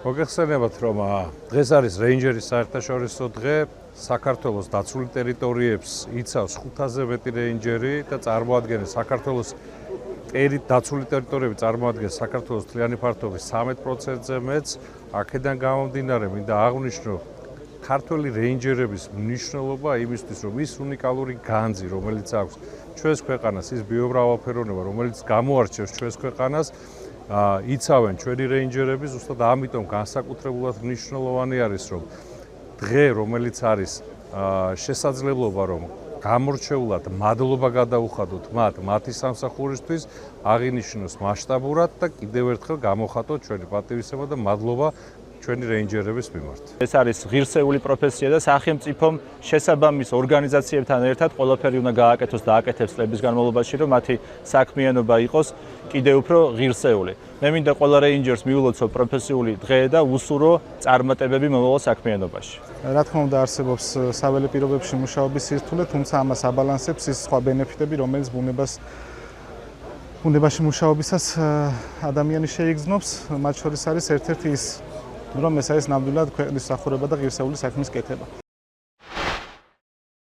მოგეხსენებათ, რომ დღეს არის რეინჯერის საერთაშორისო დღე. საქართველოს დაცული ტერიტორიებს იცავს 500-ზე მეტი რეინჯერი და წარმოადგენს საქართველოს დაცული ტერიტორიები წარმოადგენს საქართველოს მთლიანი ფართობის 13%-ზე მეტს. აქედან გამომდინარე, მინდა აღვნიშნო ქართველი რეინჯერების მნიშვნელობა იმისთვის, რომ ის უნიკალური განძი, რომელიც აქვს ჩვენს ქვეყანას, ის ბიომრავალფეროვნება, რომელიც გამოარჩევს ჩვენს ქვეყანას, იცავენ ჩვენი რეინჯერები, ზუსტად ამიტომ განსაკუთრებულად მნიშვნელოვანი არის, რომ დღე, რომელიც არის შესაძლებლობა, რომ გამორჩეულად მადლობა გადაუხადოთ მათი სამსახურისთვის, აღინიშნოს მასშტაბურად და კიდევ ერთხელ გამოხატოთ ჩვენი პატივისცემა და მადლობა ჩვენი რეინჯერების მიმართ. ეს არის ღირსეული პროფესია და სახელმწიფომ შესაბამის ორგანიზაციებთან ერთად ყველაფერი უნდა გააკეთოს და აკეთებს წლების განმავლობაში, რომ მათი საქმიანობა იყოს კიდევ უფრო ღირსეული. მე მინდა ყველა რეინჯერს მიულოცო პროფესიული დღე და ვუსურო წარმატებები მომავალ საქმიანობაში. რა თქმა უნდა არსებობს საველე პირობებში მუშაობის სირთულე, თუმცა ამას აბალანსებს ის სხვა ბენეფიტები, რომელიც ბუნებაში მუშაობისას ადამიანი შეიგრძნობს, მათ შორის არის ერთ-ერთი ის, რომ ეს არის ნამდვილად ქვეყნის მსახურება და ღირსეული საქმის კეთება.